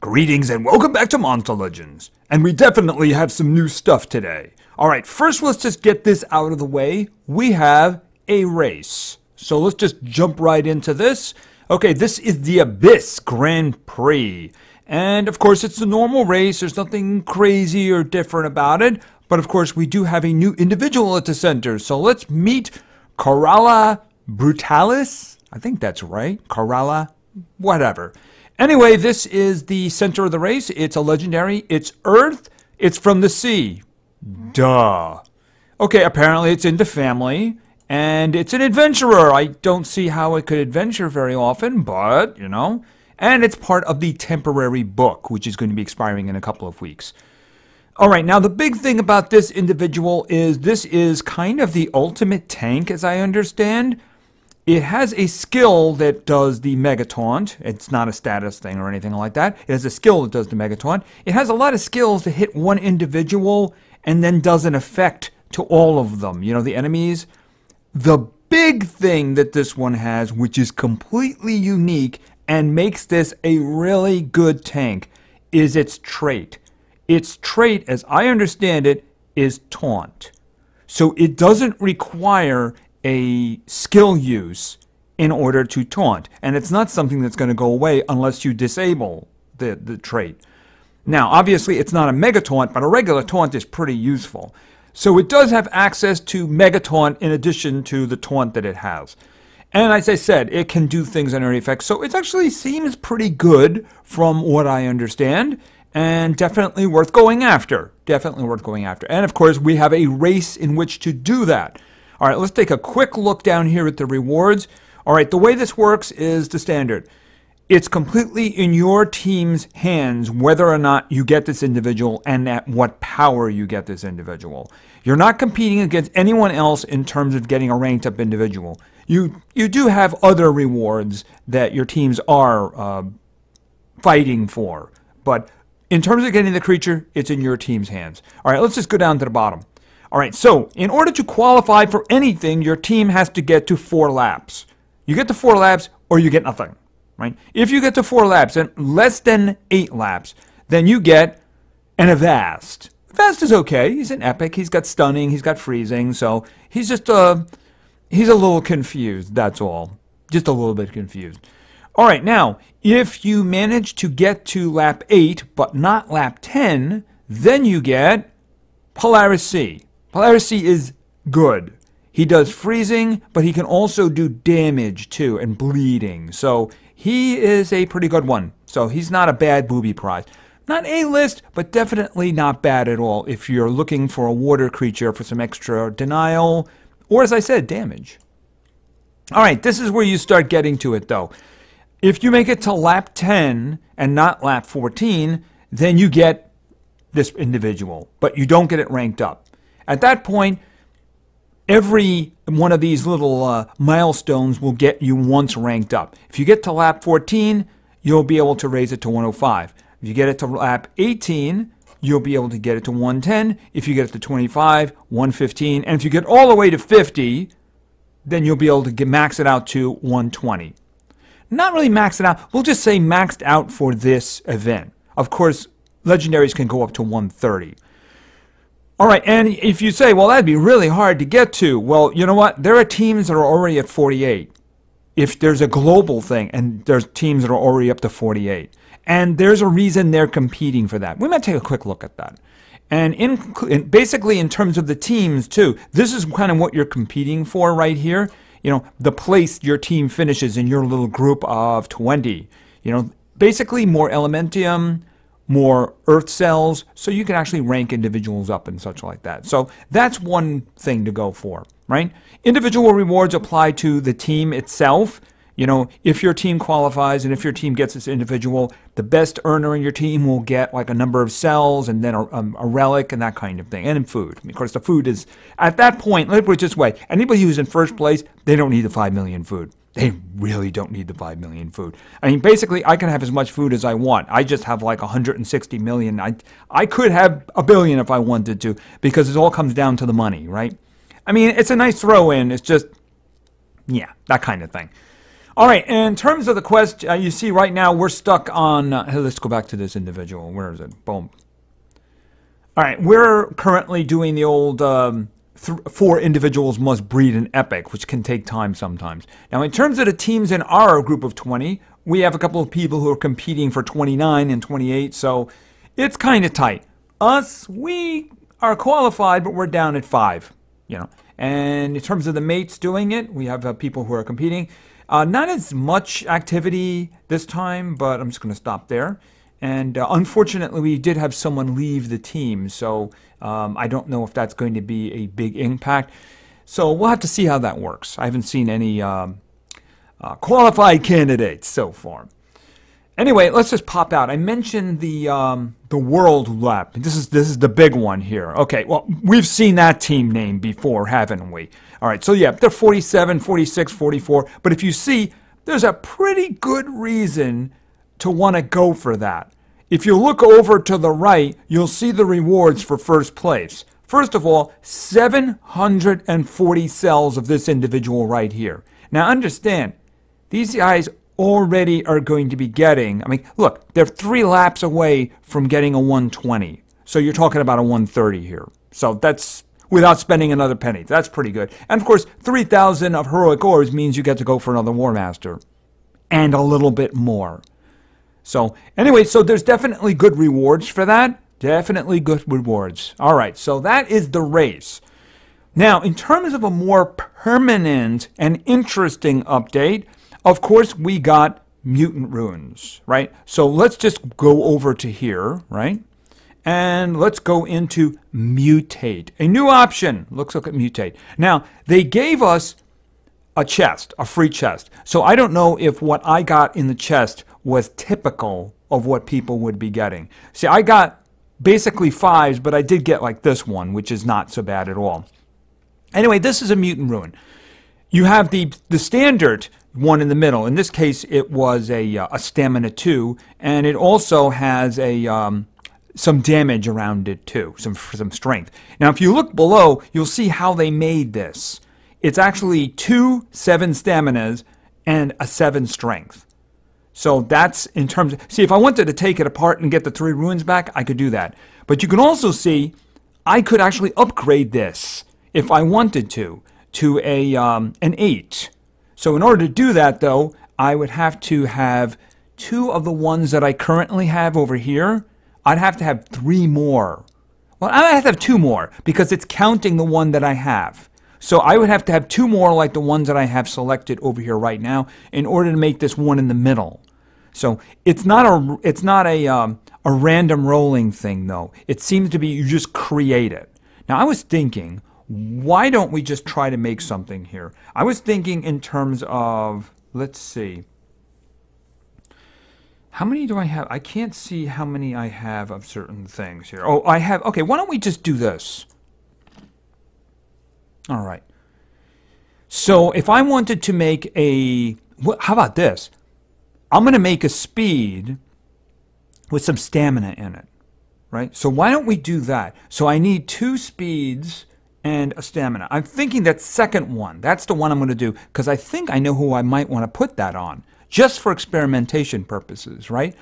Greetings and welcome back to Monster Legends. And we definitely have some new stuff today. Alright, first let's just get this out of the way. We have a race. So let's just jump right into this. Okay, this is the Abyss Grand Prix. And of course it's a normal race. There's nothing crazy or different about it. But of course we do have a new individual at the center. So let's meet Coralla Brutalis. I think that's right. Coralla, whatever. Anyway, this is the center of the race. It's a legendary. It's Earth. It's from the sea. Duh. Okay, apparently it's in the family. And it's an adventurer. I don't see how it could adventure very often, but, you know. And it's part of the temporary book, which is going to be expiring in a couple of weeks. Alright, now the big thing about this individual is this is kind of the ultimate tank, as I understand. It has a skill that does the Mega Taunt. It's not a status thing or anything like that. It has a skill that does the Mega Taunt. It has a lot of skills to hit one individual and then does an effect to all of them. You know, the enemies. The big thing that this one has, which is completely unique and makes this a really good tank, is its trait. Its trait, as I understand it, is Taunt. So it doesn't require a skill use in order to taunt. And it's not something that's going to go away unless you disable the trait. Now, obviously, it's not a Mega Taunt, but a regular taunt is pretty useful. So it does have access to Mega Taunt in addition to the taunt that it has. And as I said, it can do things on area effects. So it actually seems pretty good from what I understand. And definitely worth going after. Definitely worth going after. And of course, we have a race in which to do that. All right, let's take a quick look down here at the rewards. All right, the way this works is the standard. It's completely in your team's hands whether or not you get this individual and at what power you get this individual. You're not competing against anyone else in terms of getting a ranked up individual. You do have other rewards that your teams are fighting for. But in terms of getting the creature, it's in your team's hands. All right, let's just go down to the bottom. All right, so in order to qualify for anything, your team has to get to 4 laps. You get to 4 laps or you get nothing, right? If you get to 4 laps and less than 8 laps, then you get an Avast. Avast is okay. He's an epic. He's got stunning. He's got freezing. So he's just he's a little confused. That's all. Just a little bit confused. All right, now, if you manage to get to lap 8 but not lap 10, then you get Polaris C. Polaris C is good. He does freezing, but he can also do damage too and bleeding. So he is a pretty good one. So he's not a bad booby prize. Not A-list, but definitely not bad at all if you're looking for a water creature for some extra denial or, as I said, damage. All right, this is where you start getting to it though. If you make it to lap 10 and not lap 14, then you get this individual, but you don't get it ranked up. At that point, every one of these little milestones will get you once ranked up. If you get to lap 14, you'll be able to raise it to 105. If you get it to lap 18, you'll be able to get it to 110. If you get it to 25, 115. And if you get all the way to 50, then you'll be able to max it out to 120. Not really max it out. We'll just say maxed out for this event. Of course, legendaries can go up to 130. All right, and if you say, well, that'd be really hard to get to. Well, you know what? There are teams that are already at 48. If there's a global thing, and there's teams that are already up to 48. And there's a reason they're competing for that. We might take a quick look at that. And basically in terms of the teams, too, this is kind of what you're competing for right here. You know, the place your team finishes in your little group of 20. You know, basically more Elementium, more Earth cells, so you can actually rank individuals up and such like that. So that's one thing to go for, right? Individual rewards apply to the team itself. You know, if your team qualifies and if your team gets this individual, the best earner in your team will get like a number of cells and then a relic and that kind of thing. And food. Of course, the food is, at that point, let's put it this way, anybody who's in first place, they don't need the 5 million food. They really don't need the 5 million food. I mean, basically, I can have as much food as I want. I just have like 160 million. I could have a billion if I wanted to, because it all comes down to the money, right? I mean, it's a nice throw-in. It's just, yeah, that kind of thing. All right, in terms of the quest, you see right now we're stuck on, hey, let's go back to this individual. Where is it? Boom. All right, we're currently doing the old 4 individuals must breed an epic, which can take time sometimes. Now, in terms of the teams in our group of 20, we have a couple of people who are competing for 29 and 28, so it's kind of tight. Us, we are qualified, but we're down at 5, you know. And in terms of the mates doing it, we have people who are competing. Not as much activity this time, but I'm just going to stop there. And unfortunately, we did have someone leave the team, so I don't know if that's going to be a big impact. So we'll have to see how that works. I haven't seen any qualified candidates so far. Anyway, let's just pop out. I mentioned the World Lap. This is the big one here. Okay, well, we've seen that team name before, haven't we? All right, so yeah, they're 47, 46, 44. But if you see, there's a pretty good reason to want to go for that. If you look over to the right, you'll see the rewards for first place. First of all, 740 cells of this individual right here. Now understand, these guys already are going to be getting, I mean, look, they're 3 laps away from getting a 120. So you're talking about a 130 here. So that's without spending another penny. That's pretty good. And of course, 3,000 of heroic ores means you get to go for another War Master. And a little bit more. So anyway, so there's definitely good rewards for that. Definitely good rewards. All right, so that is the race. Now, in terms of a more permanent and interesting update, of course, we got mutant runes, right? So let's just go over to here, right? And let's go into mutate. A new option. Let's look at mutate. Now, they gave us a chest, a free chest. So I don't know if what I got in the chest was typical of what people would be getting. See, I got basically 5s, but I did get like this one, which is not so bad at all. Anyway, this is a mutant rune. You have the standard one in the middle. In this case, it was a stamina 2, and it also has a some damage around it too, some strength. Now, if you look below, you'll see how they made this. It's actually 2 7 staminas and a 7 strength. So that's in terms of, see, if I wanted to take it apart and get the 3 runes back, I could do that. But you can also see I could actually upgrade this if I wanted to a an 8. So in order to do that, though, I would have to have 2 of the ones that I currently have over here. I'd have to have 3 more. Well, I have to have 2 more because it's counting the one that I have. So I would have to have 2 more like the ones that I have selected over here right now in order to make this one in the middle. So it's not a random rolling thing, though. It seems to be you just create it. Now I was thinking, why don't we just try to make something here? I was thinking in terms of, let's see. How many do I have? I can't see how many I have of certain things here. Oh, I have, okay, why don't we just do this? All right. So if I wanted to make a, how about this? I'm going to make a speed with some stamina in it, right? So why don't we do that? So I need 2 speeds and a stamina. I'm thinking that second one, that's the one I'm going to do because I think I know who I might want to put that on just for experimentation purposes, right?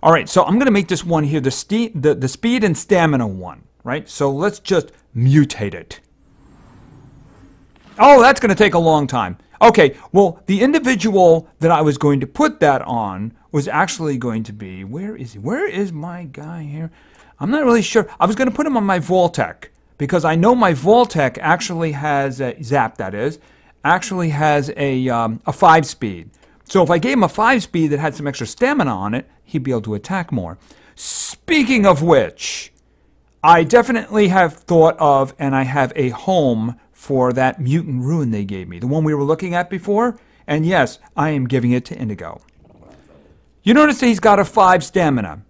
All right, so I'm going to make this one here, the speed and stamina one, right? So let's just mutate it. Oh, that's going to take a long time. Okay, well, the individual that I was going to put that on was actually going to be, where is he? Where is my guy here? I'm not really sure. I was going to put him on my Voltec because I know my Voltec actually has, Zap that is, actually has a 5-speed. So if I gave him a 5-speed that had some extra stamina on it, he'd be able to attack more. Speaking of which, I definitely have thought of, and I have a home for that mutant rune they gave me, the one we were looking at before. And yes, I am giving it to Indigo. You notice that he's got a 5 stamina.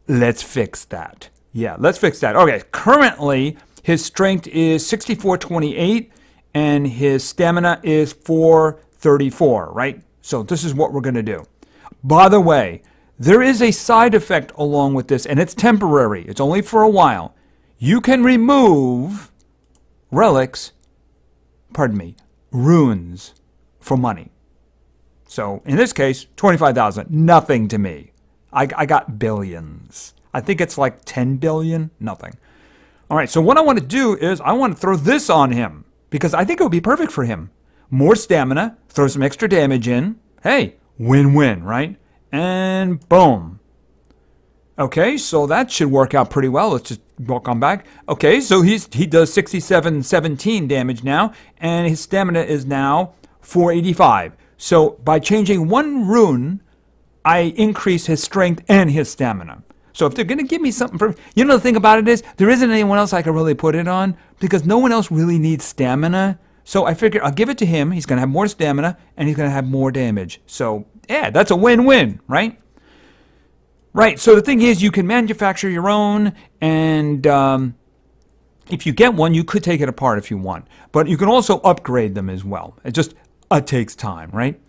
Let's fix that. Yeah, let's fix that. Okay, currently his strength is 6428 and his stamina is 434, right? So this is what we're going to do. By the way, there is a side effect along with this, and it's temporary. It's only for a while. You can remove relics, pardon me, runes for money. So in this case, 25,000, nothing to me. I got billions. I think it's like 10 billion, nothing. All right, so what I want to do is I want to throw this on him because I think it would be perfect for him. More stamina, throw some extra damage in. Hey, win-win, right? And boom. Okay, so that should work out pretty well. Let's just walk on back. Okay, so he does 67-17 damage now, and his stamina is now 485. So by changing one rune, I increase his strength and his stamina. So if they're going to give me something for... You know, the thing about it is, there isn't anyone else I can really put it on, because no one else really needs stamina. So I figure I'll give it to him. He's going to have more stamina, and he's going to have more damage. So, yeah, that's a win-win, right? Right, so the thing is, you can manufacture your own, and if you get one, you could take it apart if you want. But you can also upgrade them as well. It takes time, right?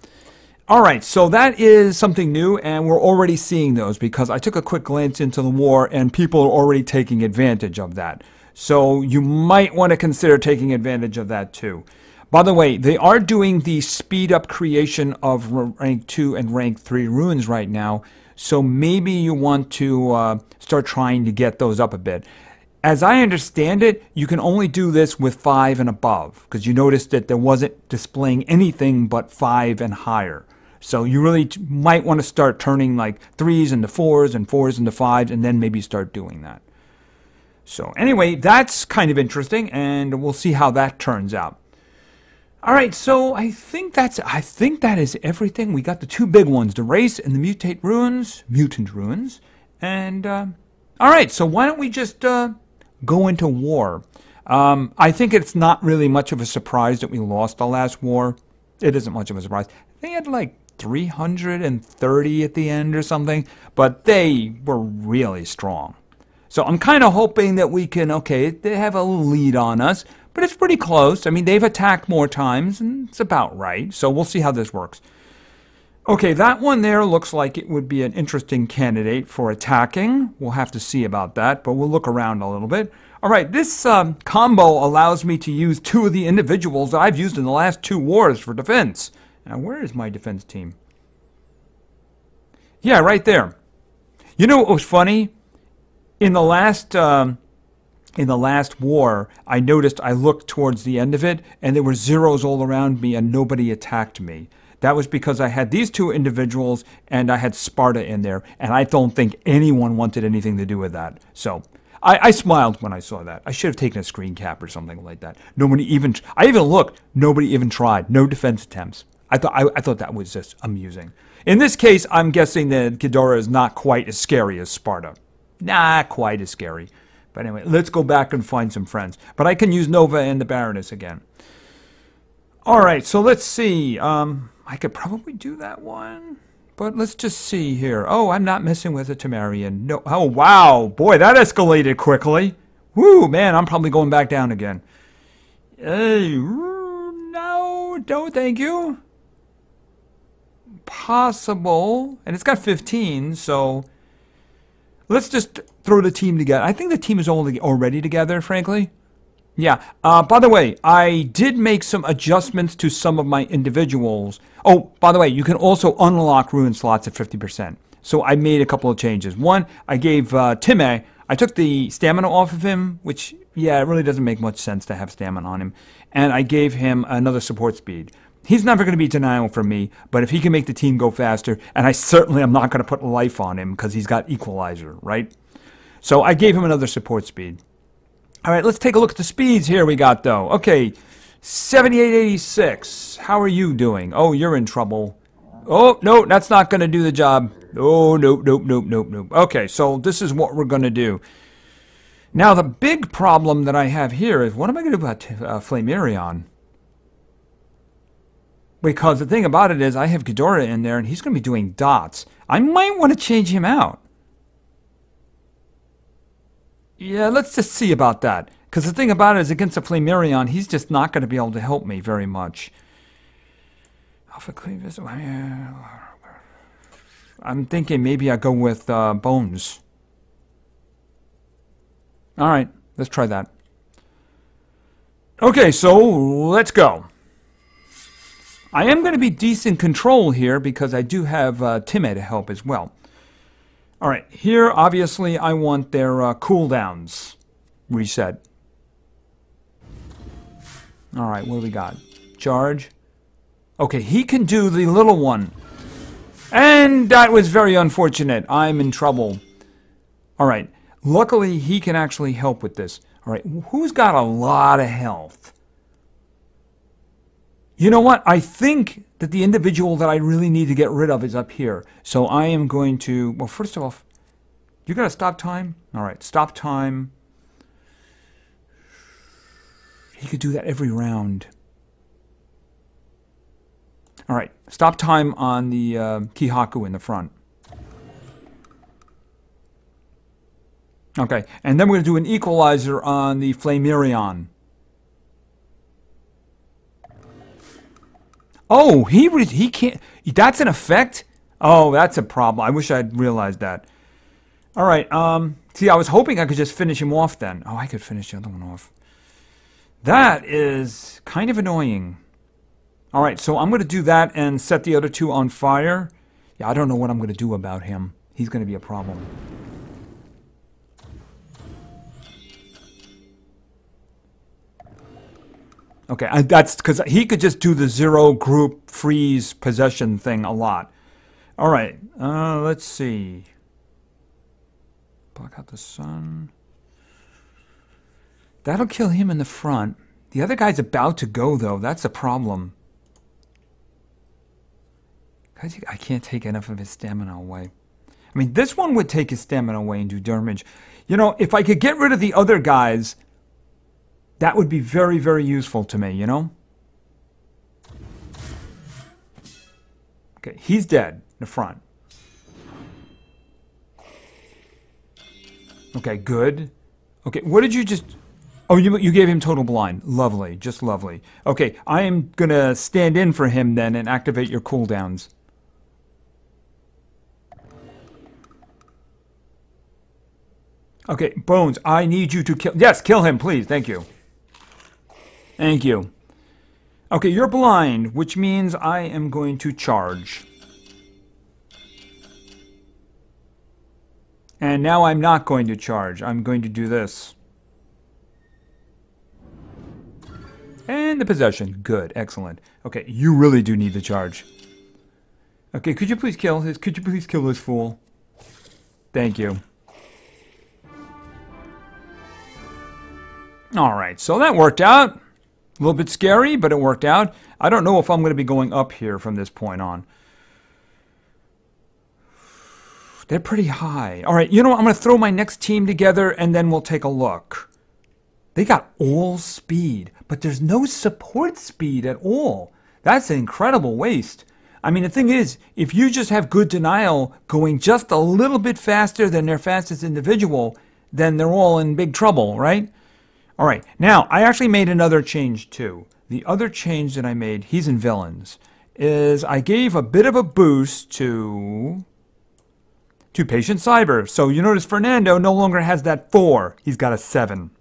All right, so that is something new, and we're already seeing those because I took a quick glance into the war, and people are already taking advantage of that. So you might want to consider taking advantage of that too. By the way, they are doing the speed up creation of rank 2 and rank 3 runes right now, so maybe you want to start trying to get those up a bit. As I understand it, you can only do this with 5 and above, because you noticed that there wasn't displaying anything but 5 and higher. So you really might want to start turning like 3s into 4s and 4s into 5s, and then maybe start doing that. So anyway, that's kind of interesting, and we'll see how that turns out. All right, so I think that is everything. We got the two big ones, the race and the mutant runes. And all right, so why don't we just go into war? I think it's not really much of a surprise that we lost the last war. It isn't much of a surprise. They had like 330 at the end or something, but they were really strong. So I'm kind of hoping that we can, okay, they have a lead on us, but it's pretty close. I mean, they've attacked more times, and it's about right. So we'll see how this works. Okay, that one there looks like it would be an interesting candidate for attacking. We'll have to see about that, but we'll look around a little bit. All right, this combo allows me to use 2 of the individuals that I've used in the last 2 wars for defense. Now, where is my defense team? Yeah, right there. You know what was funny? In the last war, I noticed I looked towards the end of it, and there were zeros all around me, and nobody attacked me. That was because I had these 2 individuals, and I had Sparta in there, and I don't think anyone wanted anything to do with that. So I smiled when I saw that. I should have taken a screen cap or something like that. I even looked. Nobody even tried. No defense attempts. I thought that was just amusing. In this case, I'm guessing that Ghidorah is not quite as scary as Sparta. Not quite as scary. But anyway, let's go back and find some friends. But I can use Nova and the Baroness again. All right, so let's see. I could probably do that one. But let's just see here. Oh, I'm not messing with a Temerian. No. Oh, wow. Boy, that escalated quickly. Woo, man, I'm probably going back down again. No, thank you. Possible. And it's got 15, so let's just throw the team together. I think the team is already together, frankly. Yeah. By the way, I did make some adjustments to some of my individuals. Oh, by the way, you can also unlock rune slots at 50%. So I made a couple of changes. One, I gave Time, I took the stamina off of him, which, yeah, it really doesn't make much sense to have stamina on him. And I gave him another support speed. He's never going to be denial from me, but if he can make the team go faster, and I certainly am not going to put life on him because he's got equalizer, right? So I gave him another support speed. All right, let's take a look at the speeds here we got, though. Okay, 7886. How are you doing? Oh, you're in trouble. Oh, no, that's not going to do the job. Oh, nope. Okay, so this is what we're going to do. Now, the big problem that I have here is, what am I going to do about Flamarion? Because the thing about it is, I have Ghidorah in there, and he's going to be doing dots. I might want to change him out. Yeah, let's just see about that. Because the thing about it is, against a Flamarion, he's just not going to be able to help me very much. Alpha Cleavis. I'm thinking maybe I go with Bones. All right, let's try that. Okay, so let's go. I am going to be decent control here because I do have Time to help as well. All right, here obviously I want their cooldowns reset. All right, what do we got? Charge. Okay, he can do the little one. And that was very unfortunate. I'm in trouble. All right, luckily he can actually help with this. All right, who's got a lot of health? You know what? I think that the individual that I really need to get rid of is up here. So I am going to... Well, first of all, you got to stop time? All right, stop time. He could do that every round. All right, stop time on the Kihaku in the front. Okay, and then we're going to do an equalizer on the Flamirion. Oh, he can't... That's an effect? Oh, that's a problem. I wish I'd realized that. All right, see, I was hoping I could just finish him off then. Oh, I could finish the other one off. That is kind of annoying. All right, so I'm going to do that and set the other two on fire. Yeah, I don't know what I'm going to do about him. He's going to be a problem. Okay, that's because he could just do the zero group freeze possession thing a lot. All right, let's see. Block out the sun. That'll kill him in the front. The other guy's about to go, though. That's a problem. I can't take enough of his stamina away. I mean, this one would take his stamina away and do damage. You know, if I could get rid of the other guys... That would be very, very useful to me, you know? Okay, he's dead in the front. Okay, good. Okay, what did you just... Oh, you gave him total blind. Lovely, just lovely. Okay, I am going to stand in for him then and activate your cooldowns. Okay, Bones, I need you to kill... Yes, kill him, please. Thank you. Thank you. Okay, you're blind, which means I am going to charge. And now I'm not going to charge. I'm going to do this. And the possession. Good, excellent. Okay, you really do need the charge. Okay, could you please kill this fool? Thank you. All right, so that worked out. A little bit scary, but it worked out. I don't know if I'm going to be going up here from this point on. They're pretty high. All right, you know what? I'm going to throw my next team together, and then we'll take a look. They got all speed, but there's no support speed at all. That's an incredible waste. I mean, the thing is, if you just have good denial going just a little bit faster than their fastest individual, then they're all in big trouble, right? All right, now, I actually made another change, too. The other change that I made, he's in villains, is I gave a bit of a boost to Patient Cyber. So you notice Fernando no longer has that 4. He's got a 7.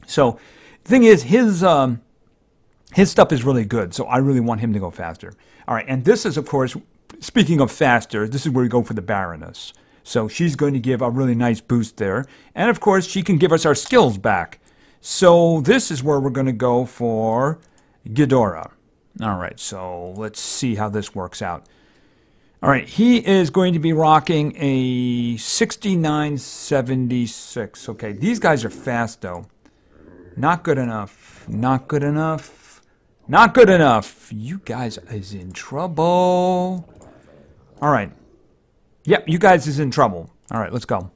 So the thing is, his stuff is really good, so I really want him to go faster. All right, and this is, of course, speaking of faster, this is where we go for the Baroness. So she's going to give a really nice boost there. And, of course, she can give us our skills back. So this is where we're going to go for Ghidorah. All right, so let's see how this works out. All right, he is going to be rocking a 6976. Okay, these guys are fast, though. Not good enough. Not good enough. Not good enough. You guys is in trouble. All right. Yep, you guys is in trouble. All right, let's go.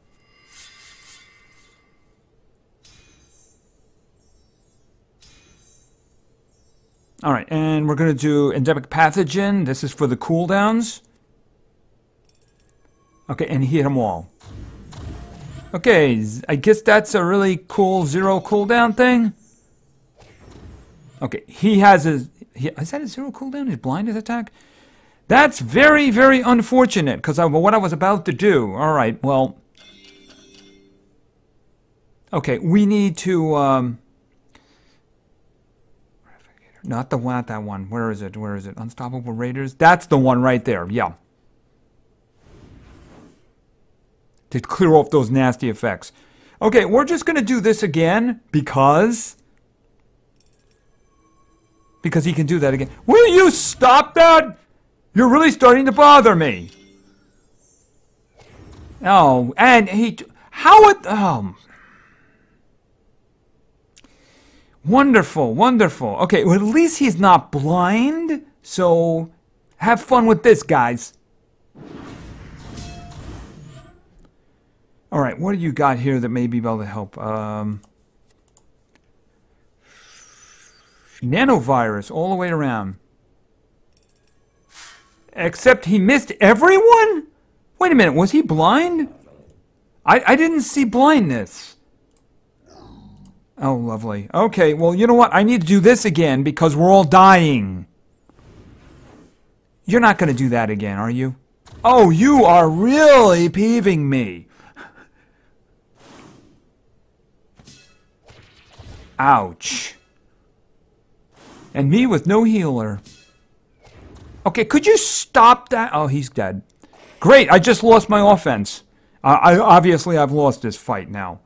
All right, and we're going to do endemic pathogen. This is for the cooldowns. Okay, and he hit them all. Okay, I guess that's a really cool 0 cooldown thing. Okay, he has a... is that a 0 cooldown? His blindness attack? That's very, very unfortunate, because what I was about to do. All right, well... Okay, we need to... Not that one. Where is it? Where is it? Unstoppable Raiders? That's the one right there. Yeah. To clear off those nasty effects. Okay, we're just going to do this again because he can do that again. Will you stop that? You're really starting to bother me. Oh, and how it, wonderful, wonderful. Okay, well, at least he's not blind, so have fun with this, guys. All right, what do you got here that may be able to help? Nanovirus all the way around. Except he missed everyone? Wait a minute, was he blind? I didn't see blindness. Oh, lovely. Okay, well, you know what? I need to do this again because we're all dying. You're not going to do that again, are you? Oh, you are really peeving me. Ouch. And me with no healer. Okay, could you stop that? Oh, he's dead. Great, I just lost my offense. Obviously, I've lost this fight now.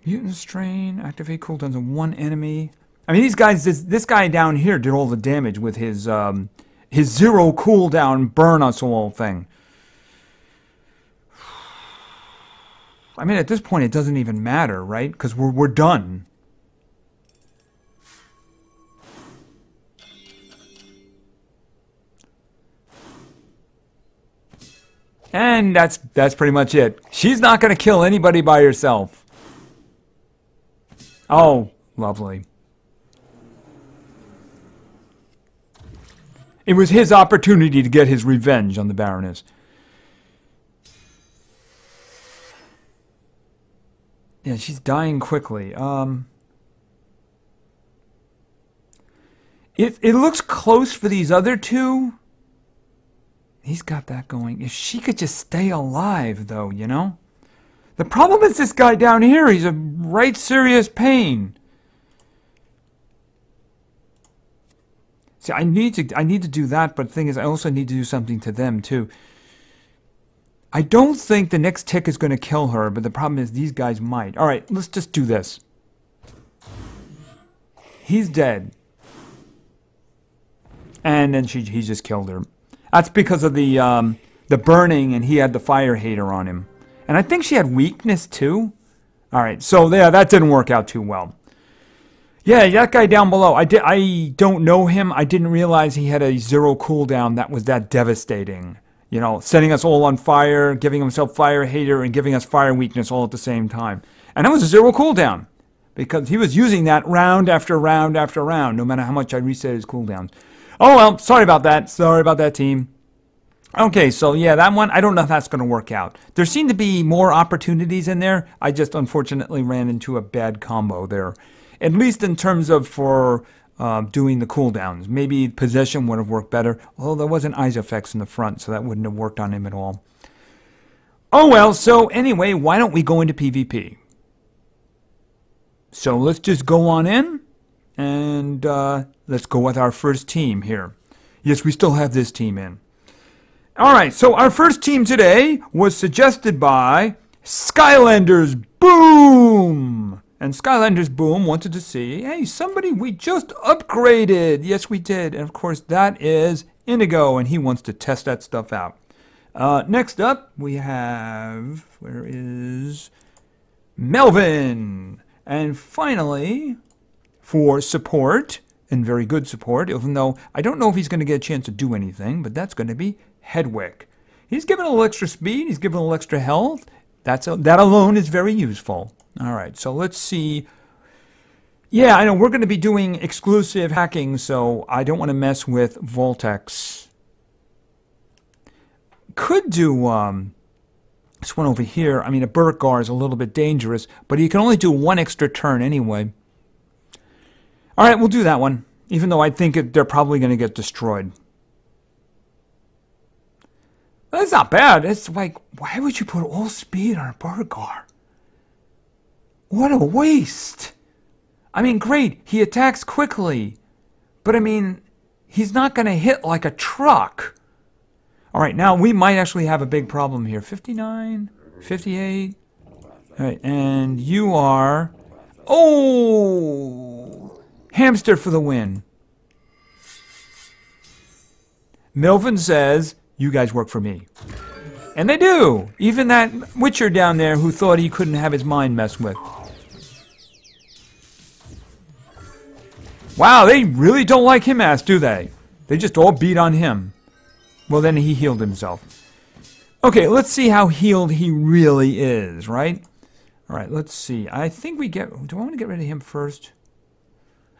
Mutant strain, activate cooldowns on one enemy. I mean, these guys, this guy down here did all the damage with his zero cooldown burn us all thing. I mean, at this point, it doesn't even matter, right? Because we're done. And that's pretty much it. She's not going to kill anybody by herself. Oh, lovely. It was his opportunity to get his revenge on the Baroness. Yeah, she's dying quickly. It looks close for these other two. He's got that going. If she could just stay alive, though, you know? The problem is this guy down here. He's a right serious pain. See, I need to do that, but the thing is, I also need to do something to them, too. I don't think the next tick is going to kill her, but the problem is these guys might. All right, let's just do this. He's dead. And then he just killed her. That's because of the burning, and he had the fire hater on him. And I think she had weakness, too. All right, so yeah, that didn't work out too well. Yeah, that guy down below, I don't know him. I didn't realize he had a zero cooldown that was that devastating. You know, setting us all on fire, giving himself fire hater, and giving us fire weakness all at the same time. And that was a zero cooldown. Because he was using that round after round after round, no matter how much I reset his cooldowns. Oh, well, sorry about that. Sorry about that, team. Okay, so yeah, that one, I don't know if that's going to work out. There seem to be more opportunities in there. I just unfortunately ran into a bad combo there. At least in terms of for doing the cooldowns. Maybe possession would have worked better. Although there wasn't eyes effects in the front, so that wouldn't have worked on him at all. Oh, well, so anyway, why don't we go into PvP? So let's just go on in. And let's go with our first team here. Yes, we still have this team in. All right, so our first team today was suggested by Skylanders Boom. And Skylanders Boom wanted to see, hey, somebody we just upgraded. Yes, we did. And, of course, that is Indigo, and he wants to test that stuff out. Next up, we have, where is Melvin? And finally, for support, and very good support, even though I don't know if he's going to get a chance to do anything, but that's going to be Hedwig. He's given a little extra speed, he's given a little extra health. That alone is very useful. All right, so let's see. Yeah, I know we're going to be doing exclusive hacking, so I don't want to mess with Voltex. Could do this one over here. I mean, a Burkgar is a little bit dangerous, but he can only do one extra turn anyway. All right, we'll do that one, even though I think they're probably going to get destroyed. That's not bad. It's like, why would you put all speed on a Burkgar? What a waste. I mean, great, he attacks quickly, But I mean, he's not going to hit like a truck. All right, now we might actually have a big problem here. 59, 58. All right, and you are... Oh! Hamster for the win. Milvin says, you guys work for me. And they do. Even that Witcher down there who thought he couldn't have his mind messed with. Wow, they really don't like him ass, do they? They just all beat on him. Well, then he healed himself. Okay, let's see how healed he really is, right? All right, let's see. I think we get... Do I want to get rid of him first?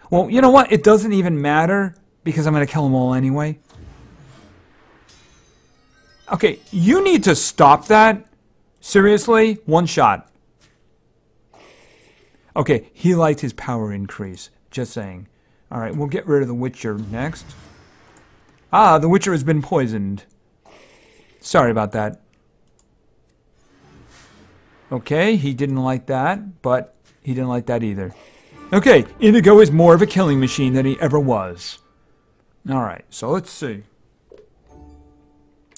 Well, you know what? It doesn't even matter because I'm going to kill them all anyway. Okay, you need to stop that. Seriously? One shot. Okay, he liked his power increase. Just saying. All right, we'll get rid of the Witcher next. Ah, the Witcher has been poisoned. Sorry about that. Okay, he didn't like that, but he didn't like that either. Okay, Indigo is more of a killing machine than he ever was. All right, so let's see.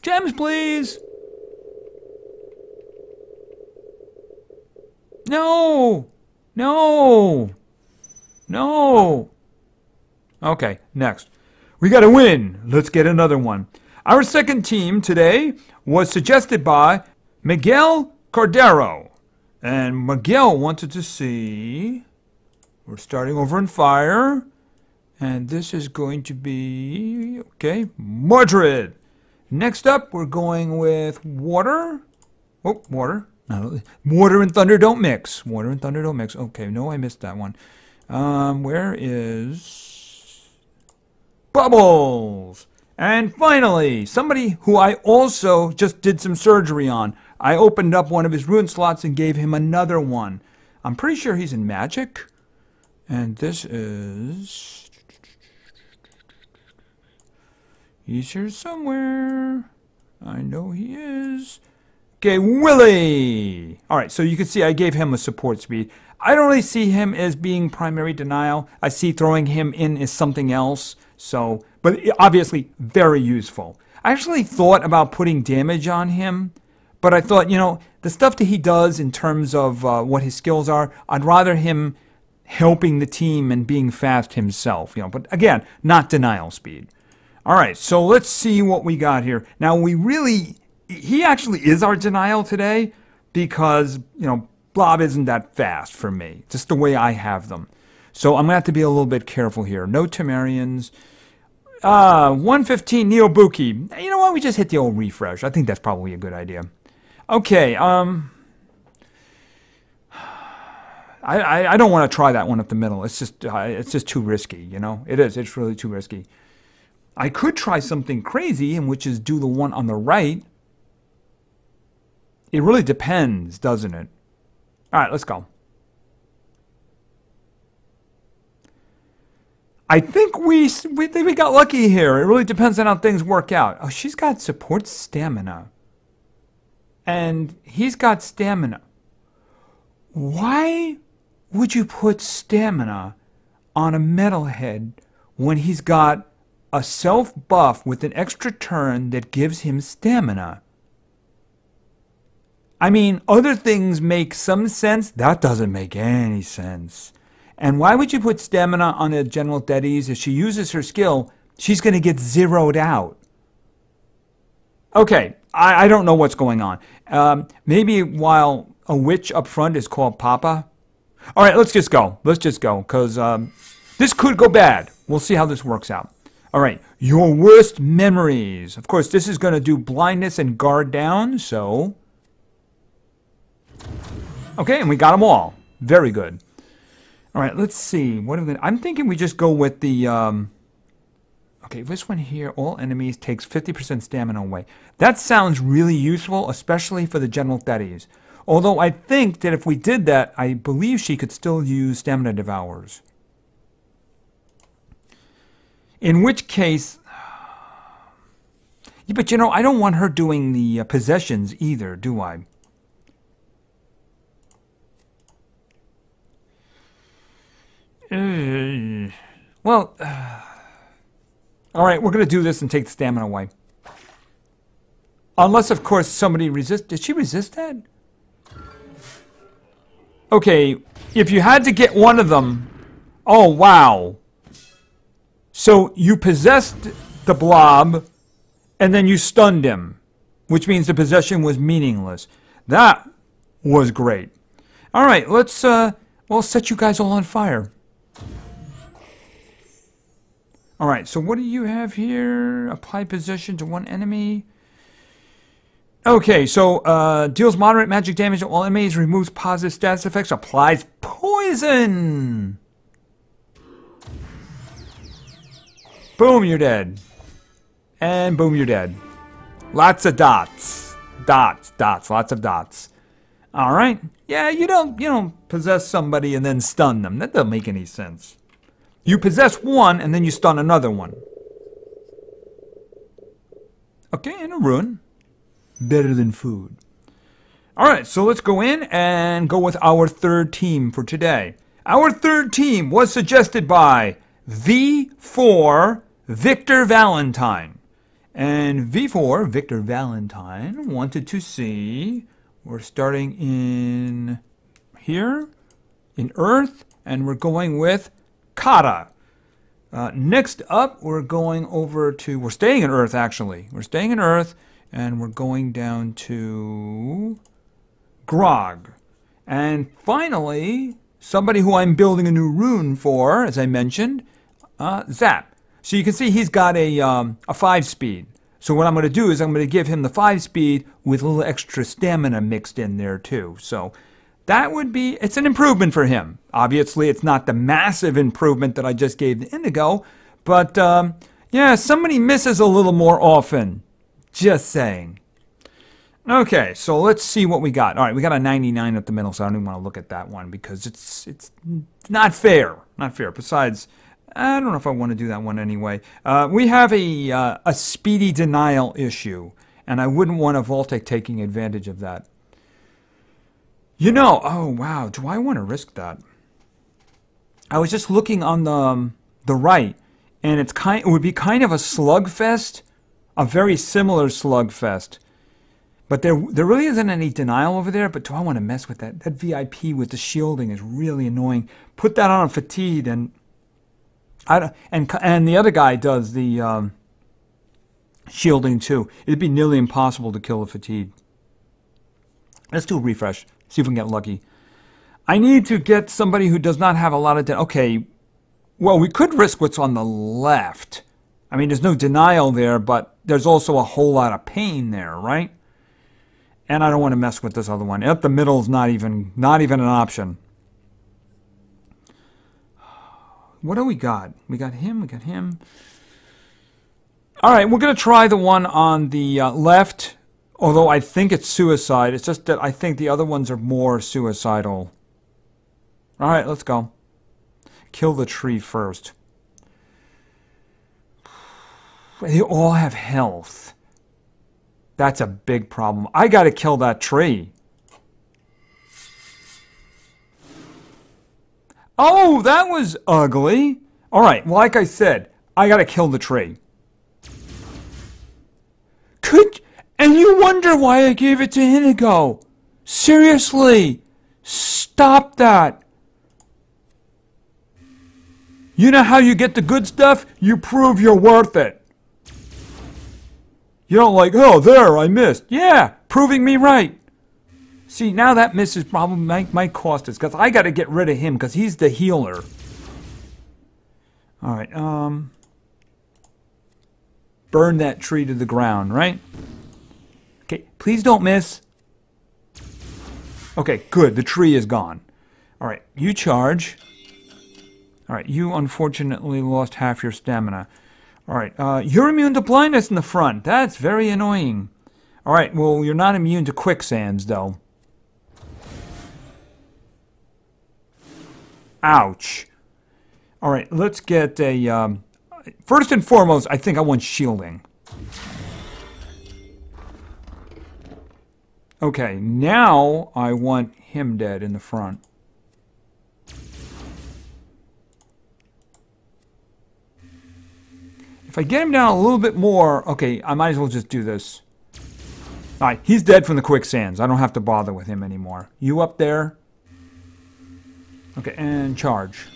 Gems, please! No! No! No! Okay, next. We gotta win. Let's get another one. Our second team today was suggested by Miguel Cordero. And Miguel wanted to see... We're starting over in fire. And this is going to be... Okay, Madrid. Next up, we're going with water. Oh, water. No, water and thunder don't mix. Water and thunder don't mix. Okay, no, I missed that one. Where is... Bubbles! And finally, somebody who I also just did some surgery on. I opened up one of his rune slots and gave him another one. I'm pretty sure he's in magic. And this is... He's here somewhere. I know he is. Okay, Willie! Alright, so you can see I gave him a support speed. I don't really see him as being primary denial. I see throwing him in as something else. So, but obviously very useful. I actually thought about putting damage on him. But I thought, you know, the stuff that he does in terms of what his skills are, I'd rather him helping the team and being fast himself. You know, but again, not denial speed. All right, so let's see what we got here. Now, he actually is our denial today because, you know, Blob isn't that fast for me, just the way I have them. So I'm going to have to be a little bit careful here. No Temerians. 115 Neobuki. You know what? We just hit the old refresh. I think that's probably a good idea. Okay, I don't want to try that one up the middle. It's just too risky, you know? It is. It's really too risky. I could try something crazy, and which is do the one on the right. It really depends, doesn't it? All right, let's go. I think we got lucky here. It really depends on how things work out. Oh, she's got support stamina. And he's got stamina. Why would you put stamina on a metalhead when he's got a self buff with an extra turn that gives him stamina? I mean, other things make some sense. That doesn't make any sense. And why would you put stamina on a General Thetis? If she uses her skill, she's going to get zeroed out. Okay, I don't know what's going on. Maybe while a witch up front is called Papa. All right, let's just go. Let's just go, because this could go bad. We'll see how this works out. All right, your worst memories. Of course, this is going to do blindness and guard down, so... Okay, and we got them all. Very good. All right, let's see. What are I'm thinking we just go with the... Okay, this one here, all enemies takes 50% stamina away. That sounds really useful, especially for the General Thetis. Although I think that if we did that, I believe she could still use Stamina Devours. In which case... Yeah, but you know, I don't want her doing the possessions either, do I? Well... All right, we're going to do this and take the stamina away. Unless, of course, somebody resists. Did she resist that? Okay, if you had to get one of them... Oh, wow. So you possessed the blob, and then you stunned him, which means the possession was meaningless. That was great. All right, let's well, set you guys all on fire. All right, so what do you have here? Apply possession to one enemy. Okay, so deals moderate magic damage to all enemies, removes positive status effects, applies poison. Boom, you're dead. And boom, you're dead. Lots of dots. Dots, lots of dots. All right. Yeah, you don't possess somebody and then stun them. That doesn't make any sense. You possess one and then you stun another one. Okay, and a rune. Better than food. All right, so let's go in and go with our third team for today. Our third team was suggested by V4 Victor Valentine. And V4 Victor Valentine wanted to see, we're starting in here, in Earth, and we're going with Kata. Next up, we're going over to, we're staying in Earth actually. We're staying in Earth, and we're going down to Grog. And finally, somebody who I'm building a new rune for, as I mentioned, Zap. So you can see he's got a 5-speed. So what I'm going to do is I'm going to give him the 5-speed with a little extra stamina mixed in there too. So that would be, it's an improvement for him. Obviously, it's not the massive improvement that I just gave the Indigo, but yeah, somebody misses a little more often. Just saying. Okay, so let's see what we got. All right, we got a 99 at the middle, so I don't even want to look at that one because it's not fair. Not fair. Besides, I don't know if I want to do that one anyway. We have a speedy denial issue, and I wouldn't want a Voltec taking advantage of that. You know, oh wow, do I want to risk that? I was just looking on the right, and it would be kind of a slugfest, a very similar slugfest. But there really isn't any denial over there, but do I want to mess with that? That VIP with the shielding is really annoying. Put that on a fatigue, and the other guy does the shielding too. It'd be nearly impossible to kill a fatigue. Let's do a refresh. See if we can get lucky. I need to get somebody who does not have a lot of... Okay, well, we could risk what's on the left. I mean, there's no denial there, but there's also a whole lot of pain there, right? And I don't want to mess with this other one. Up the middle is not even an option. What do we got? We got him, we got him. All right, we're going to try the one on the left, although I think it's suicide. It's just that I think the other ones are more suicidal. All right, let's go. Kill the tree first. They all have health. That's a big problem. I got to kill that tree. Oh, that was ugly. All right, well, like I said, I got to kill the tree. And you wonder why I gave it to Inigo. Seriously, stop that. You know how you get the good stuff? You prove you're worth it. You don't like, oh, there, I missed. Yeah, proving me right. See, now that miss is probably might cost us, because I got to get rid of him, because he's the healer. All right, burn that tree to the ground, right? Okay, please don't miss. Okay, good, the tree is gone. All right, you charge. All right, you unfortunately lost half your stamina. All right, you're immune to blindness in the front. That's very annoying. All right, well, you're not immune to quicksands, though. Ouch. All right, let's get a... first and foremost, I think I want shielding. Okay, now I want him dead in the front. If I get him down a little bit more... Okay, I might as well just do this. Alright, he's dead from the quicksands. I don't have to bother with him anymore. You up there? Okay, and charge.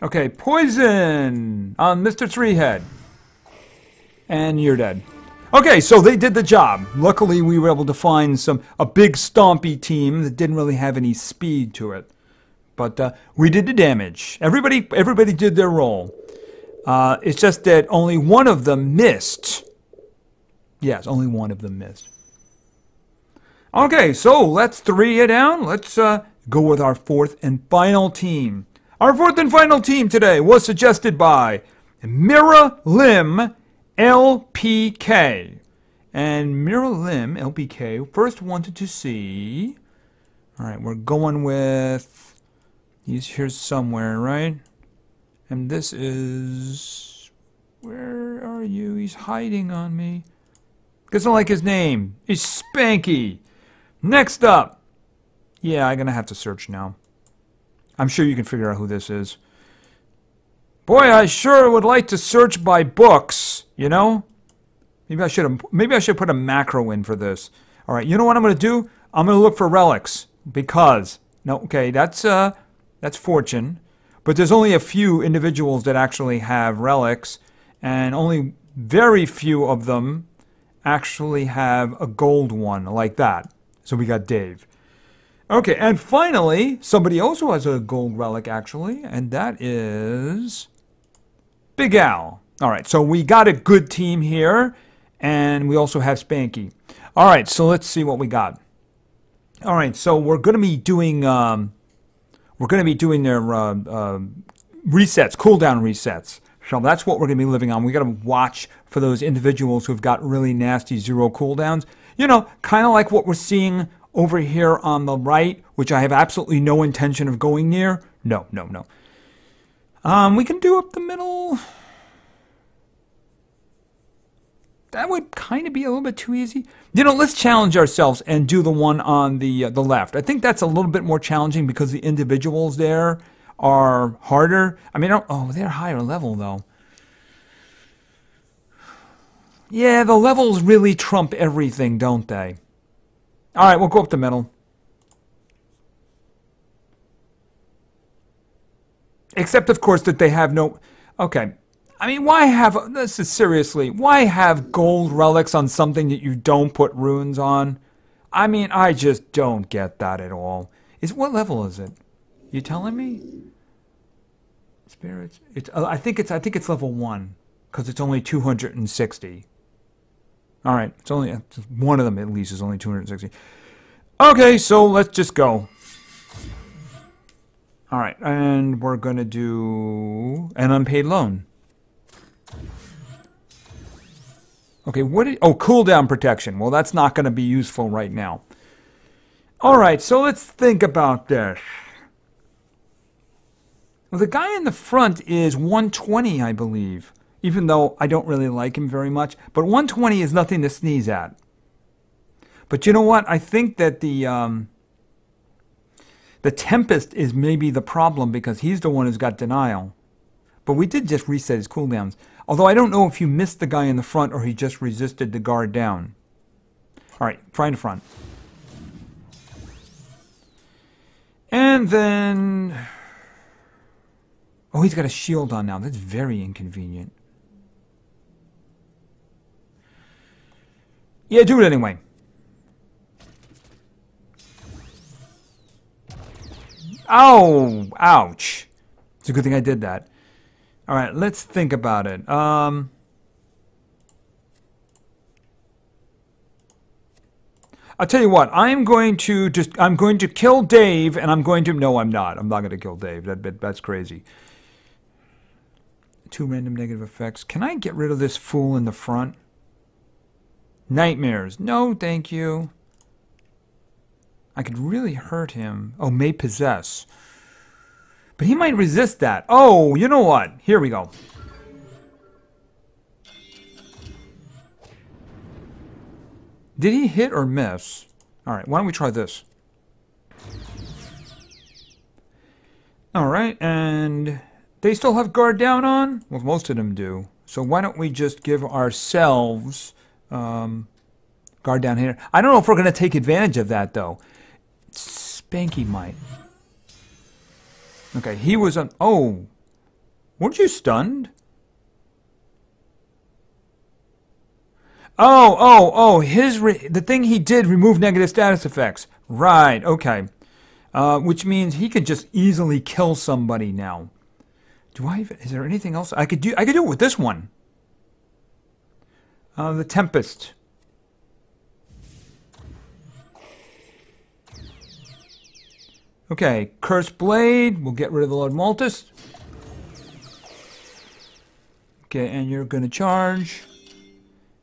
Okay, poison on Mr. Threehead. And you're dead. Okay, so they did the job. Luckily, we were able to find a big stompy team that didn't really have any speed to it. But we did the damage. Everybody did their role. It's just that only one of them missed. Yes, only one of them missed. Okay, so let's 3 it down. Let's go with our fourth and final team. Our fourth and final team today was suggested by Mira Lim LPK. And Mira Lim LPK first wanted to see... Alright, we're going with... He's here somewhere, right? And this is... Where are you? He's hiding on me. Doesn't like his name. He's Spanky. Next up. Yeah, I'm going to have to search now. I'm sure you can figure out who this is. Boy, I sure would like to search by books, you know? Maybe I should put a macro in for this. All right, you know what I'm going to do? I'm going to look for relics because no, okay, that's fortune. But there's only a few individuals that actually have relics, and only very few of them actually have a gold one like that. So we got Dave. Okay, and finally, somebody also has a gold relic, actually, and that is Big Al. All right, so we got a good team here, and we also have Spanky. All right, so let's see what we got. All right, so we're going to be doing their resets, cooldown resets. So that's what we're going to be living on. We got to watch for those individuals who've got really nasty 0 cooldowns. You know, kind of like what we're seeing over here on the right, which I have absolutely no intention of going near. No. We can do up the middle. That would kind of be a little bit too easy. You know, let's challenge ourselves and do the one on the left. I think that's a little bit more challenging because the individuals there are harder. I mean, oh, they're higher level, though. Yeah, the levels really trump everything, don't they? All right, we'll go up the middle. Except, of course, that they have no... Okay. I mean, why have... This is seriously... Why have gold relics on something that you don't put runes on? I mean, I just don't get that at all. What level is it? You telling me? Spirits... I think it's level 1. Because it's only 260. All right. It's only... One of them, at least, is only 260. Okay, so let's just go. All right, and we're going to do an unpaid loan. Okay, cooldown protection. Well, that's not going to be useful right now. All right, so let's think about this. Well, the guy in the front is 120, I believe, even though I don't really like him very much. But 120 is nothing to sneeze at. But you know what? I think that the Tempest is maybe the problem because he's the one who's got denial. But we did just reset his cooldowns. Although I don't know if you missed the guy in the front or he just resisted the guard down. All right, try in the front. And then... Oh, he's got a shield on now. That's very inconvenient. Yeah, do it anyway. Oh, ouch. It's a good thing I did that. All right, let's think about it. I'll tell you what. I'm going to kill Dave, and I'm going to... No, I'm not. I'm not going to kill Dave. That's crazy. 2 random negative effects. Can I get rid of this fool in the front? Nightmares. No, thank you. I could really hurt him. Oh, may possess. But he might resist that. Oh, you know what? Here we go. Did he hit or miss? All right, why don't we try this? All right, and they still have guard down on? Well, most of them do. So why don't we just give ourselves guard down here. I don't know if we're going to take advantage of that, though. Spanky might. Okay, he was on... Oh. Weren't you stunned? Oh, the thing he did remove negative status effects. Right, okay. Which means he could just easily kill somebody now. Is there anything else I could do? I could do it with this one. The Tempest. Okay, Cursed Blade. We'll get rid of the Lord Maltus. Okay, and you're going to charge.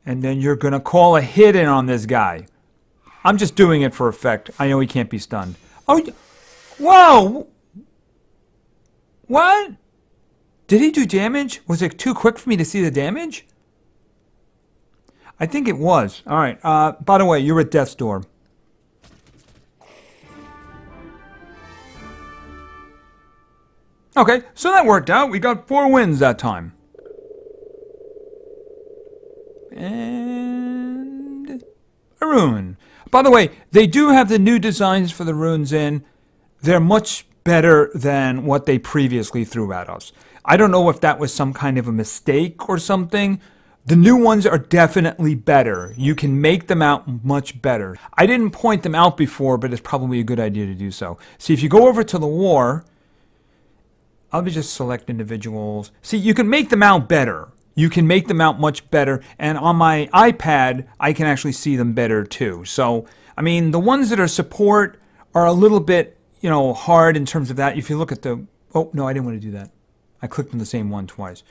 And then you're going to call a hit in on this guy. I'm just doing it for effect. I know he can't be stunned. Oh, whoa! What? Did he do damage? Was it too quick for me to see the damage? I think it was. All right. By the way, you're at death's door. Okay, so that worked out. We got 4 wins that time. And a rune. By the way, they do have the new designs for the runes in. They're much better than what they previously threw at us. I don't know if that was some kind of a mistake or something. The new ones are definitely better. You can make them out much better. I didn't point them out before, but it's probably a good idea to do so. See, if you go over to the war, I'll be just select individuals. See, you can make them out better. You can make them out much better. And on my iPad, I can actually see them better too. So, I mean, the ones that are support are a little bit, hard in terms of that. If you look at the... Oh, no, I didn't want to do that. I clicked on the same one twice.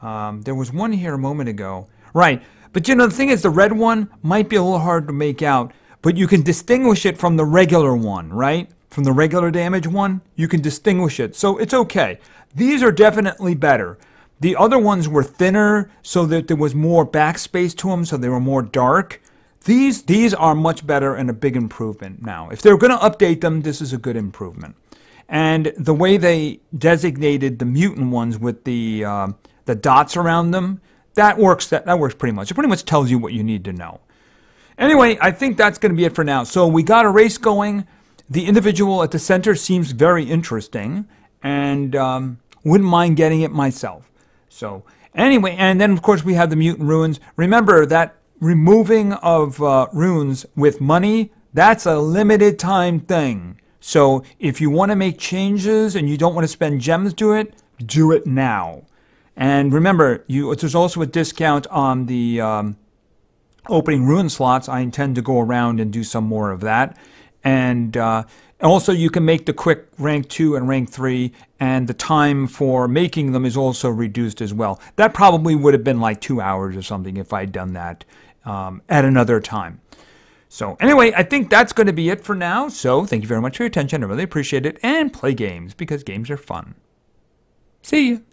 There was one here a moment ago. Right. But, the thing is, the red one might be a little hard to make out. But you can distinguish it from the regular one, right? From the regular damage one, you can distinguish it. So it's okay. These are definitely better. The other ones were thinner, so that there was more backspace to them, so they were more dark. These are much better and a big improvement now. If they're going to update them, this is a good improvement. And the way they designated the mutant ones with the dots around them, that works pretty much. It pretty much tells you what you need to know. Anyway, I think that's going to be it for now. So we got a race going. The individual at the center seems very interesting, and wouldn't mind getting it myself. So anyway, and then of course we have the mutant runes. Remember that removing of runes with money, that's a limited time thing. So if you want to make changes and you don't want to spend gems to it, do it now. And remember, there's also a discount on the opening rune slots. I intend to go around and do some more of that. And also you can make the quick rank 2 and rank 3, and the time for making them is also reduced as well. That probably would have been like 2 hours or something if I'd done that at another time. So anyway, I think that's going to be it for now. So thank you very much for your attention. I really appreciate it. And play games, because games are fun. See you.